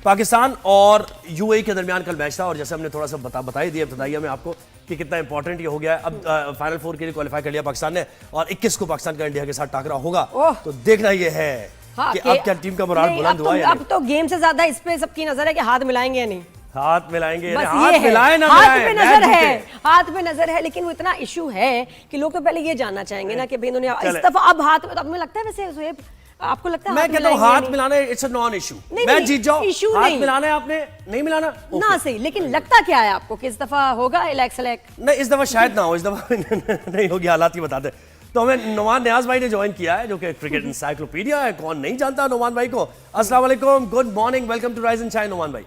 पाकिस्तान और यूएई के दरमियान कल मैच था और जैसे हमने थोड़ा सा बताई दिया इब्तदाइया में आपको कि कितना इंपॉर्टेंट ये हो गया है। अब फाइनल 4 के लिए क्वालिफाई कर लिया पाकिस्तान ने और 21 को पाकिस्तान का इंडिया के साथ टाकरा होगा। तो देखना ये है कि अब क्या टीम का मोराल बुलंद हुआ है। अब तो गेम से ज्यादा इस पे सबकी नजर है कि हाथ मिलाएंगे या नहीं। हाथ मिलाएंगे, हाथ मिलाए ना हाथ पे नजर है, हाथ पे नजर है। लेकिन वो इतना इशू है कि लोग तो पहले ये जानना चाहेंगे ना कि भाई इन्होंने इस दफा अब हाथ में, तो अब मुझे लगता है वैसे आपको लगता है मैं कहता हूं हाथ मिलाना इट्स अ नॉन इशू। मैं जीत जाऊं, हाथ मिलाना है आपने, नहीं मिलाना ना सही। लेकिन लगता क्या है आपको कि इस दफा होगा सेलेक्ट? नहीं, इस दफा शायद ना हो, इस दफा नहीं होगी, हालात ही बताते। तो हमें नुमान नियाज भाई ने ज्वाइन किया है जो कि क्रिकेट एनसाइक्लोपीडिया है। कौन नहीं जानता नुमान भाई को। अस्सलाम वालेकुम, good morning, welcome to rise and shine Numan भाई।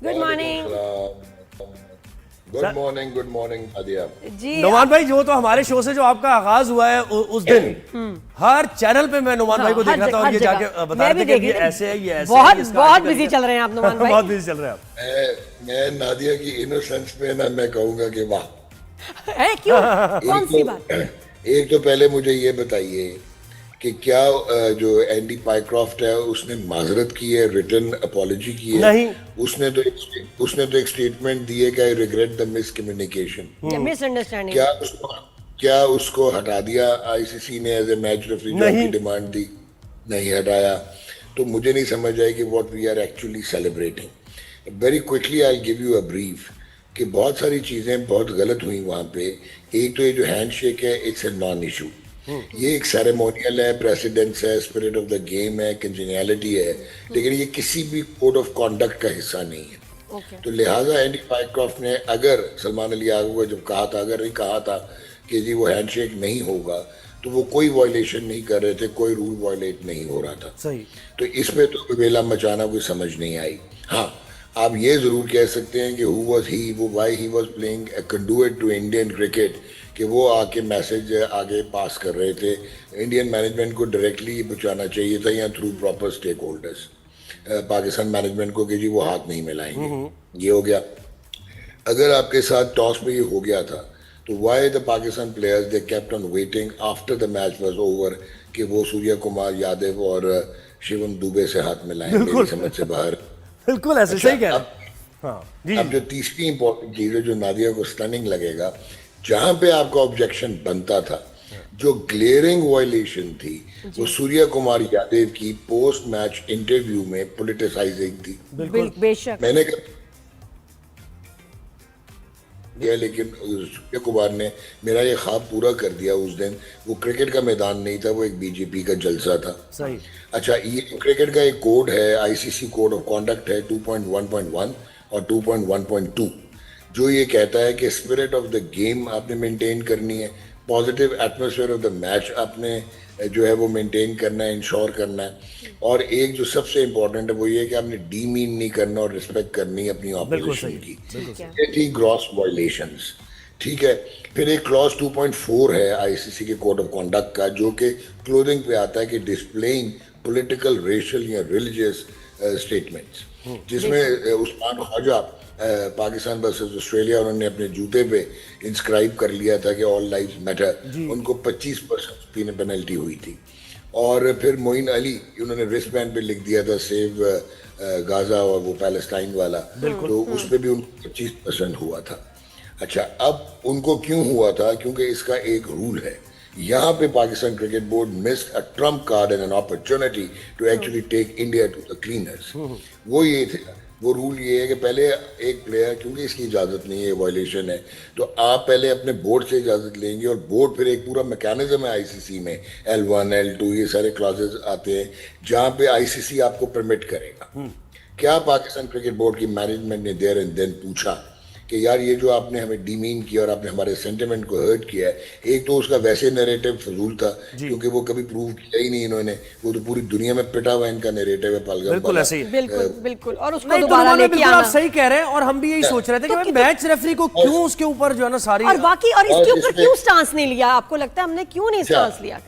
Good morning. Good morning Aadiya ji. Numan भाई, जो तो हमारे शो से जो आपका आगाज हुआ है उस दिन हर चैनल पे मैं नुमान भाई को देखा था और ये जाके बता रहे थे कि ऐसे है, ये ऐसे बहुत बिजी चल रहे हैं आप नुमान भाई। बहुत बिजी चल रहे हैं आप। मैं नादिया की इनोसेंस पे ना मैं कहूंगा कि वाह है। क्यों? कौन सी बात? एक तो पहले मुझे ये बताइए कि क्या जो एंडी पाइक्रॉफ्ट है उसने माजरत की है, रिटन अपॉलॉजी की है? नहीं, उसने तो एक स्टेटमेंट दी है कि I regret the miscommunication, misunderstanding. क्या उसको हटा दिया आईसीसी ने एज ए मैच रेफरी की डिमांड दी? नहीं हटाया। तो मुझे नहीं समझ आया कि what we are actually celebrating. Very quickly I give you a brief कि बहुत सारी चीजें बहुत गलत हुई वहां पे। एक तो ये जो हैंडशेक है इट्स ए नॉन इशू, ये एक सेरेमोनियल है, प्रेसिडेंस है, स्पिरिट ऑफ द गेम है, कंजेनियलिटी है, लेकिन ये किसी भी कोड ऑफ कॉन्डक्ट का हिस्सा नहीं है। तो लिहाजा एंडी पाइक्रॉफ्ट ने अगर सलमान अली आगू को जब कहा था, अगर नहीं कहा था कि जी वो हैंडशेक नहीं होगा, तो वो कोई वायलेशन नहीं कर रहे थे, कोई रूल वायलेट नहीं हो रहा था। सही। तो इसमें तो वेला मचाना कोई समझ नहीं आई। हाँ, आप ये जरूर कह सकते हैं कि हु वाज ही, वो why he was playing a conduit to Indian cricket, कि वो आके मैसेज आगे पास कर रहे थे। इंडियन मैनेजमेंट को डायरेक्टली पहुंचाना चाहिए था या through proper stakeholders Pakistan management को कि जी वो हाथ नहीं मिलाएंगे। ये हो गया। अगर आपके साथ टॉस में ये हो गया था तो why the Pakistan players they kept on waiting after the match was over कि वो सूर्य कुमार यादव और शिवम दुबे से हाथ मिलाएं? मेरी समझ से बाहर। बिल्कुल ऐसे सही कह रहे हैं। अब जो तीसरी इंपॉर्टेंट चीज है जो नादिया को स्टनिंग लगेगा, जहां पे आपका ऑब्जेक्शन बनता था, जो ग्लेयरिंग वायलेशन थी वो सूर्य कुमार यादव की पोस्ट मैच इंटरव्यू में पॉलिटिसाइजिंग थी। बेशक मैंने किया, लेकिन सूर्य कुमार ने मेरा ये ख्वाब पूरा कर दिया उस दिन। वो क्रिकेट का मैदान नहीं था, वो एक बीजेपी का जलसा था। सही। अच्छा, ये क्रिकेट का एक कोड है, आईसीसी कोड ऑफ कॉन्डक्ट है 2.1.1 और 2.1.2, जो ये कहता है कि स्पिरिट ऑफ द गेम आपने मेंटेन करनी है, positive atmosphere of the match आपने जो है वो मेंटेन करना है, इंश्योर करना है, और एक जो सबसे इंपॉर्टेंट है वो ये कि आपने डीमीन नहीं करना और रिस्पेक्ट करनी है अपनी ऑपोजिशन की। ये थी ग्रॉस वायलेशंस। ठीक है। फिर एक क्लॉज 2.4 है आईसीसी के कोड ऑफ कॉन्डक्ट का, जो कि क्लोथिंग पे आता है कि डिस्प्लेइंग पॉलिटिकल, रेशियल या रिलीजियस स्टेटमेंट्स, जिसमें उस्मान ख्वाजा पाकिस्तान वर्सेस ऑस्ट्रेलिया उन्होंने अपने जूते पे इंस्क्राइब कर लिया था कि ऑल लाइव्स मैटर, उनको 25% पेनल्टी हुई थी। और फिर मोइन अली उन्होंने रिस्ट बैंड पे लिख दिया था सेव गाजा और वो पैलेस्टाइन वाला, तो उस पर भी उनको 25% हुआ था। अच्छा, अब उनको क्यों हुआ था? क्योंकि इसका एक रूल है। यहाँ पे Pakistan cricket board missed a trump card and an opportunity to actually take India to the cleaners. वो ये थे, वो रूल ये है कि पहले एक प्लेयर, क्योंकि इसकी इजाज़त नहीं है, वायलेशन है, तो आप पहले अपने बोर्ड से इजाज़त लेंगे और बोर्ड फिर एक पूरा मैकेनिज्म है आईसीसी में, L1 L2 ये सारे क्लॉजेस आते हैं जहाँ पे आईसीसी आपको परमिट करेगा। क्या पाकिस्तान क्रिकेट बोर्ड की मैनेजमेंट ने देयर एंड देन पूछा कि यार ये जो आपने हमें डीमीन किया और आपने हमारे सेंटिमेंट को हर्ट किया है, एक तो उसका वैसे नैरेटिव फजूल था क्योंकि वो कभी प्रूव किया ही नहीं इन्होंने, वो तो पूरी दुनिया में पिटा हुआ इनका नैरेटिव है पलगम। बिल्कुल ऐसे ही। बिल्कुल और उसको दोबारा लेके आना। आप सही कह रहे हैं और हम भी यही सोच रहे थे कि मैच रेफरी को क्यों उसके ऊपर जो है ना सारी और बाकी और इसके ऊपर क्यों स्टांस नहीं लिया? आपको लगता है हमने क्यों नहीं स्टांस लिया?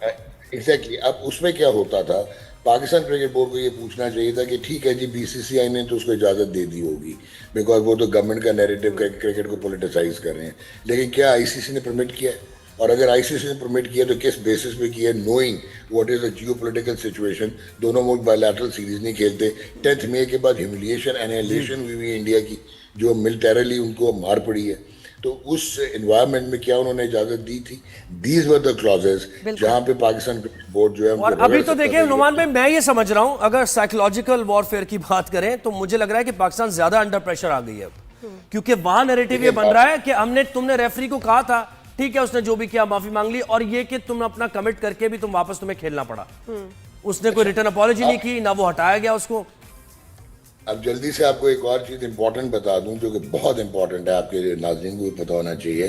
एग्जैक्टली। अब उसमें क्या होता था, पाकिस्तान क्रिकेट बोर्ड को ये पूछना चाहिए था कि ठीक है जी, बीसीसीआई ने तो उसको इजाज़त दे दी होगी बिकॉज वो तो गवर्नमेंट का नैरेटिव क्रिकेट को पॉलिटिसाइज कर रहे हैं, लेकिन क्या आईसीसी ने परमिट किया है? और अगर आईसीसी ने परमिट किया तो किस बेसिस पे किया, knowing what is the geopolitical situation. दोनों मुल्क बायलैटरल सीरीज नहीं खेलते। 10th मई के बाद ह्यूमिलिएशन एनाइलेशन हुई हुई इंडिया की, जो मिलिटरली उनको मार पड़ी है। तो उस एनवायरनमेंट में क्या उन्होंने इजाजत दी थी? दीज वर द क्लॉजेस जहां पे पाकिस्तान क्रिकेट बोर्ड जो है। और अभी तो देखिए नुमान भाई, मैं ये समझ रहा हूं, अगर साइकोलॉजिकल वॉरफेयर की बात करें तो मुझे लग रहा है कि पाकिस्तान ज्यादा अंडर प्रेशर आ गई है, क्योंकि वहां नैरेटिव ये बन रहा है कि तुमने रेफरी को कहा था, ठीक है उसने जो भी किया माफी मांग ली, और ये कि तुम अपना कमिट करके भी तुम वापस तुम्हें खेलना पड़ा। उसने कोई रिटर्न अपॉलॉजी नहीं की, ना वो हटाया गया उसको। अब जल्दी से आपको एक और चीज इंपॉर्टेंट बता दूं, जो कि बहुत इंपॉर्टेंट है, आपके नाज़रीन को भी पता होना चाहिए,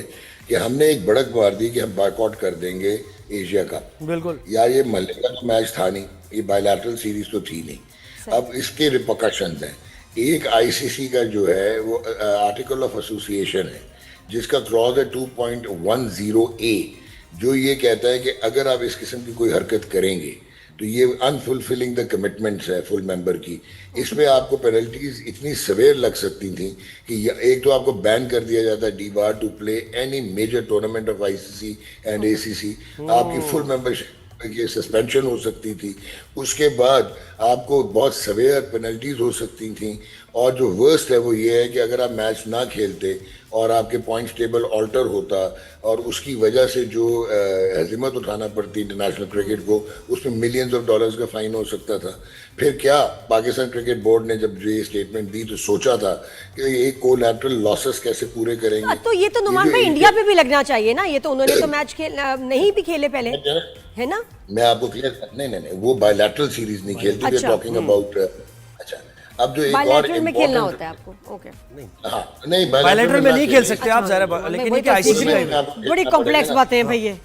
कि हमने एक बढ़क मार दी कि हम बायकॉट कर देंगे एशिया कप। बिल्कुल यार ये मल्ले का तो मैच था नहीं, ये बायलैटरल सीरीज तो थी नहीं। अब इसके रिपरकशंस हैं। एक आईसीसी का जो है वो आर्टिकल ऑफ एसोसिएशन है, जिसका क्लॉज है 2.10A, जो ये कहता है कि अगर आप इस किस्म की कोई हरकत करेंगे तो ये अनफुलफिलिंग द कमिटमेंट्स है फुल मेंबर की। इसमें आपको पेनल्टीज इतनी सवेर लग सकती थी कि एक तो आपको बैन कर दिया जाता है debar to play any major tournament of ICC and ACC. आपकी फुल मेंबरशिप की सस्पेंशन हो सकती थी। उसके बाद आपको बहुत सवेयर पेनल्टीज हो सकती थी। और जो वर्स्ट है वो ये है कि अगर आप मैच ना खेलते और आपके पॉइंट्स टेबल ऑल्टर होता और उसकी वजह से जो हज़ीमत उठाना पड़ती इंटरनेशनल क्रिकेट को, उसमें मिलियंस ऑफ डॉलर्स का फाइन हो सकता था। फिर क्या पाकिस्तान क्रिकेट बोर्ड ने जब ये स्टेटमेंट दी तो सोचा था कि ये कोलैटरल लॉसेस कैसे पूरे करेंगे। तो ये तो नुमान भाई इंडिया पे भी लगना चाहिए ना, ये तो उन्होंने तो मैच नहीं भी खेले पहले, है ना? मैं आपको क्लियर नहीं वो बायलैटरल सीरीज नहीं खेलती, वी टॉकिंग अबाउट। अच्छा, अब जो एक और बायलैटरल में खेलना होता है आपको, ओके। हाँ नहीं, बायलैटरल में नहीं खेल सकते आप ज़रा, लेकिन ये आईसीसी का बड़ी कॉम्प्लेक्स बातें हैं भैया।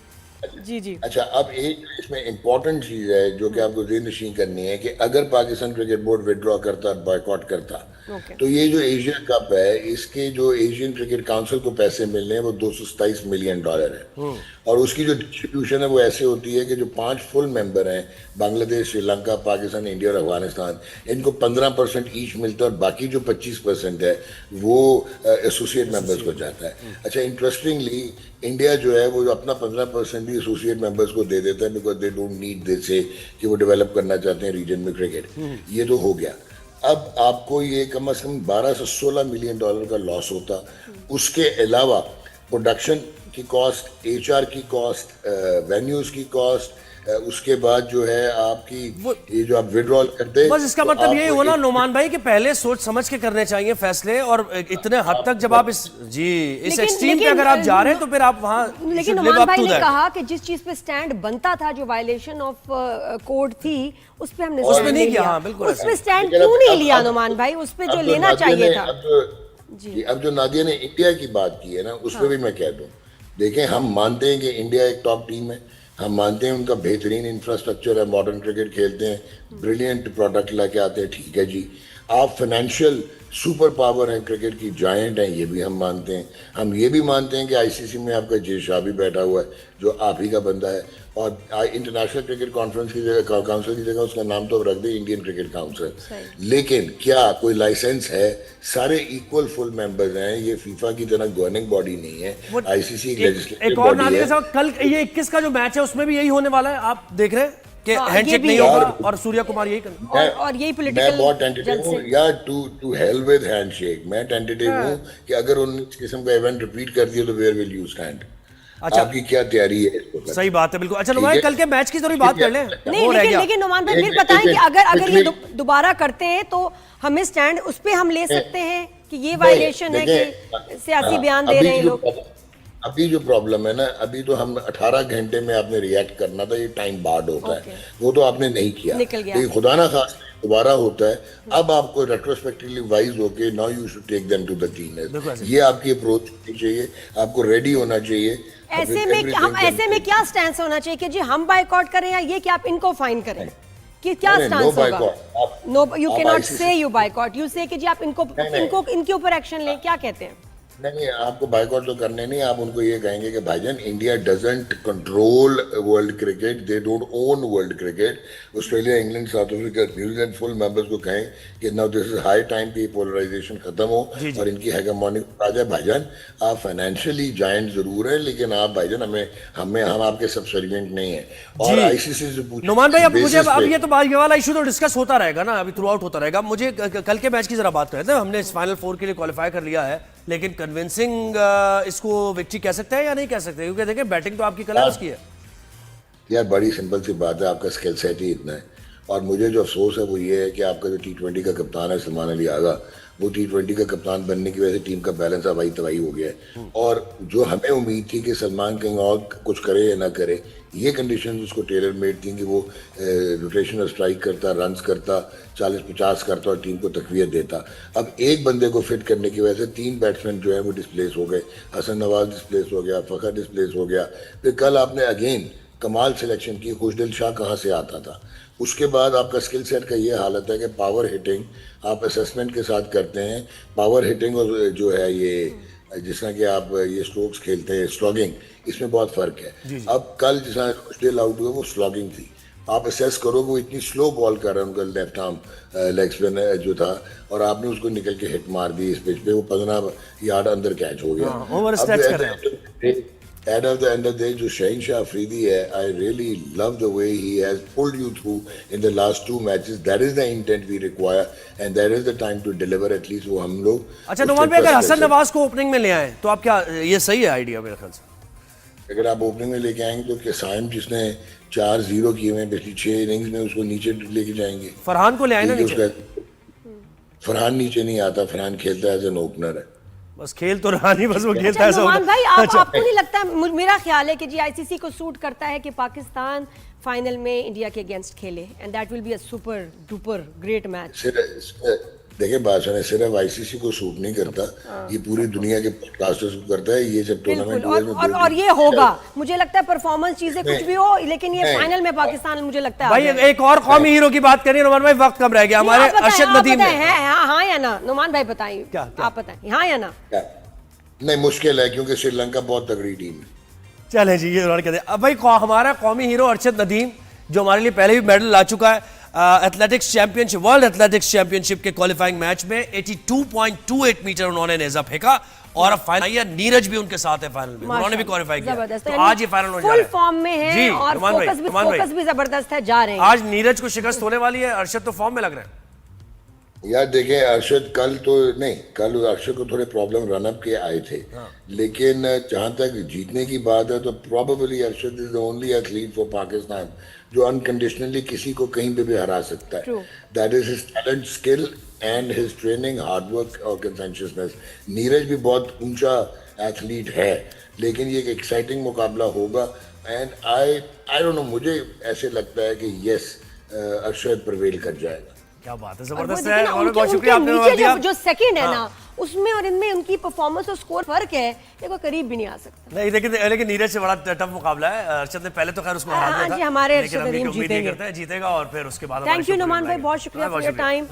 जी जी। अच्छा, अब एक इसमें इंपॉर्टेंट चीज है जो कि आपको ज़हन-नशीं करनी है कि अगर पाकिस्तान क्रिकेट बोर्ड विड्रॉ करता, बॉयकॉट करता, तो ये जो एशिया कप है, इसके जो एशियन क्रिकेट काउंसिल को पैसे मिलने हैं वो $227 मिलियन है। और उसकी जो डिस्ट्रीब्यूशन है वो ऐसे होती है कि जो 5 फुल मेंबर हैं, बांग्लादेश, श्रीलंका, पाकिस्तान, इंडिया और अफगानिस्तान, इनको 15% ईच मिलता है और बाकी जो 25% है वो एसोसिएट मेंबर्स को जाता है। अच्छा, इंटरेस्टिंगली इंडिया जो है वो अपना 15% भी एसोसिएट मेंबर्स को दे देता है, because they don't need this, से कि वो डेवलप करना चाहते हैं रीजन में क्रिकेट। ये तो हो गया। अब आपको ये कम से कम 12 से 16 मिलियन डॉलर का लॉस होता। उसके अलावा प्रोडक्शन की कॉस्ट, एचआर की कॉस्ट, वेन्यूज की कॉस्ट, उसके बाद जो है आपकी ये जो आप विड्रॉल करते, बस इसका मतलब यही हुआ ना नुमान भाई कि पहले सोच समझ के करने चाहिए फैसले, और इतने हद तक जब आप इस एक्सट्रीम पे अगर आप जा रहे हैं तो फिर आप वहां। लेकिन नुमान भाई ने कहा कि जिस चीज पे स्टैंड बनता था, जो वायलेशन ऑफ कोड थी, उस पे हमने नहीं किया। हाँ बिल्कुल, उस पे स्टैंड क्यों नहीं लिया नुमान भाई? उस पे जो लेना चाहिए था। अब जो नादिया ने इंडिया की बात की है ना, उस पर भी मैं कह दूं, देखें हम मानते हैं कि इंडिया एक टॉप टीम है, हम मानते हैं उनका बेहतरीन इंफ्रास्ट्रक्चर है, मॉडर्न क्रिकेट खेलते हैं, ब्रिलियंट प्रोडक्ट लेके आते हैं, ठीक है जी। आप फाइनेंशियल सुपर पावर हैं, क्रिकेट की जायंट हैं, ये भी हम मानते हैं। हम ये भी मानते हैं कि आईसीसी में आपका जे शाह भी बैठा हुआ है, जो आप ही का बंदा है, और इंटरनेशनल क्रिकेट कॉन्फ्रेंस की जगह, काउंसिल की जगह उसका नाम तो रख दे इंडियन क्रिकेट काउंसिल। लेकिन क्या कोई लाइसेंस है? सारे इक्वल फुल मेंबर्स हैं, ये फीफा की तरह गवर्निंग बॉडी नहीं है, आईसीसी एक और नादिया साहब, कल ये 21 का जो मैच है उसमें भी यही होने वाला है, आप देख रहे हैं कि हैंडशेक नहीं होगा और सूर्या कुमार यही कर, और यही पॉलिटिकल। मैं बहुत टेंटेटिव हूं यार, टू हेल विद हैंडशेक। मैं टेंटेटिव हूं कि अगर उन किस्म का इवेंट रिपीट कर दिया तो वेयर विल यू स्टैंड? अच्छा, आपकी क्या तैयारी है इसको? सही बात है, बिल्कुल। अच्छा नुमान, कल के मैच की थोड़ी बात कर लें। नहीं, लेकिन नुमान भाई फिर बताएं कि अगर ये दोबारा करते हैं तो हमें स्टैंड उस पे हम ले सकते हैं कि ये वायलेशन है कि सियासी बयान दे रहे हैं लोग। अभी जो प्रॉब्लम है ना, अभी तो हम 18 घंटे में आपने रिएक्ट करना था, ये टाइम बार्ड होता है, वो तो आपने नहीं किया, तो खुदा ना खास दोबारा होता है। अब आपको रेट्रोस्पेक्टिवली वाइज होके now you should take them to the cleaners. ये आपकी अप्रोच होनी चाहिए, आपको रेडी होना चाहिए। ऐसे में क्या स्टैंस होना चाहिए कि जी हम बायकॉट करें, या ये कि आप इनको फाइन करें, कि क्या स्टैंस होगा? नो, यू कैन नॉट से यू बायकॉट, यू से कि जी आप इनके ऊपर एक्शन लें, क्या कहते हैं? नहीं, आपको बाइकआउट तो करने नहीं, आप उनको ये कहेंगे कि भाईजान India doesn't control world cricket, they don't own world cricket. Australia, England, south Africa, New Zealand full members को कहें कि now this is high time कि पोलराइजेशन खत्म हो और इनकी हेगेमोनी आ जाए। भाईजान आप फाइनेंशियली जायंट जरूर है, लेकिन आप भाईजान हम आपके सबसर्विएंट नहीं है। और आईसीसी से पूछिए नुमान भाई, अब मुझे अब ये तो ये वाला इशू तो डिस्कस होता रहेगा ना, अभी थ्रू आउट होता रहेगा। मुझे कल के मैच की जरा बात करें थे। हमने इस फाइनल 4 के लिए क्वालिफाई कर लिया है, लेकिन कन्विंसिंग इसको विक्ट्री कह सकते हैं या नहीं कह सकते? क्योंकि देखिए बैटिंग तो आपकी कल की है यार, बड़ी सिंपल सी बात है, आपका स्किल सेट ही इतना है। और मुझे जो अफसोस है वो ये है कि आपका जो T20 का कप्तान है सलमान अली आगा, वो T20 का कप्तान बनने की वजह से टीम का बैलेंस हवाई तबाही हो गया है। और जो हमें उम्मीद थी कि सलमान कहीं और कुछ करे या ना करे, ये कंडीशन उसको टेलर मेड थी कि वो रोटेशनल स्ट्राइक करता, रन्स करता, 40-50 करता और टीम को तकवीत देता। अब एक बंदे को फिट करने की वजह से 3 बैट्समैन जो है वो डिस्प्लेस हो गए। हसन नवाज डिस्प्लेस हो गया, फ़खर डिस्प्लेस हो गया। फिर कल आपने अगेन कमाल सिलेक्शन की, खुशदिल शाह कहाँ से आता था। उसके बाद आपका स्किल सेट का ये हालत है कि पावर हिटिंग आप असेसमेंट के साथ करते हैं। पावर हिटिंग और जो है ये जिस तरह कि आप ये स्ट्रोक्स खेलते हैं, स्लॉगिंग, इसमें बहुत फ़र्क है। अब कल जिस तरह खुशदिल आउट हुए वो स्लॉगिंग थी। आप असेस करो वो इतनी स्लो बॉल कर रहा है, उनका लेफ्ट आर्म लेग स्पिन जो था, और आपने उसको निकल के हिट मार दी इस पिच पे, वो 15 यार्ड अंदर कैच हो गया। At the end of the day, जो शहीनशाह अफरीदी है, I really love the way he has pulled you through in the last 2 matches. That is the intent we require, and that is the time to deliver at least वो हम लोग। अच्छा नुमान भाई, अगर हसन नवाज को opening में ले आए तो आप क्या, ये सही है आइडिया मेरे ख्याल से? अगर आप ओपनिंग में लेके आएंगे तो क्या साइम जिसने 4-0 किए हुए पिछली 6 इनिंग्स में, उसको नीचे लेके जाएंगे? फरहान को ले आए ना नीचे। फरहान नीचे नहीं आता, फरहान खेलता है एज एन ओपनर है, बस खेल तो रहा नहीं, बस वो खेलता है। नुमान भाई, आपको नहीं लगता, मेरा ख्याल है कि जी आईसीसी को सूट करता है कि पाकिस्तान फाइनल में इंडिया के अगेंस्ट खेले, and that will be a super duper great match. देखिए बात सुने, सिर्फ आईसीसी को सूट नहीं करता, ये पूरी दुनिया के ब्रॉडकास्टर्स को करता है। ये जब टूर्नामेंट और ये होगा, मुझे लगता है परफॉर्मेंस चीजें कुछ भी हो, लेकिन ये फाइनल में पाकिस्तान मुझे लगता है। भाई एक और कौमी हीरो की बात करिए नुमान भाई, वक्त कम रह गया हमारे। अरशद नदीम है, हाँ या ना? नुमान भाई बताइए, आप बताएं हाँ या ना? नहीं, मुश्किल है क्योंकि श्रीलंका बहुत तगड़ी टीम है। चले जी, ये उन्होंने कहते हैं। अब भाई हमारा कौमी हीरो अरशद नदीम, जो हमारे लिए पहले भी मेडल ला चुका है athletics championship, world athletics championship के क्वालिफाइंग मैच में 82.28 मीटर उन्होंने नेजा फेंका, और अब फाइनल नीरज भी उनके साथ है फाइनल में, उन्होंने भी क्वालिफाई किया। तो आज ये फाइनल होने जा रहा है, फुल फॉर्म में है और फोकस भी जबरदस्त है, जा रहे हैं। आज नीरज को शिकस्त होने वाली है, अरशद तो फॉर्म में लग रहे हैं। यार देखें, अरशद कल अरशद को थोड़े प्रॉब्लम रनअप के आए थे, लेकिन जहां तक जीतने की बात है तो probably Arshad is the only athlete for Pakistan जो अनकंडीशनली किसी को कहीं पे भी हरा सकता है। That is his talent, skill and his training, hard work और कंसेंशसनेस। नीरज भी बहुत ऊंचा एथलीट है, लेकिन ये एक एक्साइटिंग मुकाबला होगा। एंड आई डोंट नो, मुझे ऐसे लगता है कि यस अरशद प्रिवेल कर जाएगा। क्या बात है, जबरदस्त है, और बहुत शुक्रिया आपने दिया। जो सेकंड है ना, उसमें और इनमें उनकी परफॉर्मेंस और स्कोर फर्क है, देखो करीब भी नहीं आ सकता। नहीं लेकिन नीरज से बड़ा टफ मुकाबला है। अरशद ने पहले तो खैर उसको हरा दिया था, जी हमारे लेकिन हम उम्मीद करते हैं जीतेगा, और फिर उसके बाद। थैंक यू नुमान भाई, बहुत शुक्रिया फॉर योर टाइम।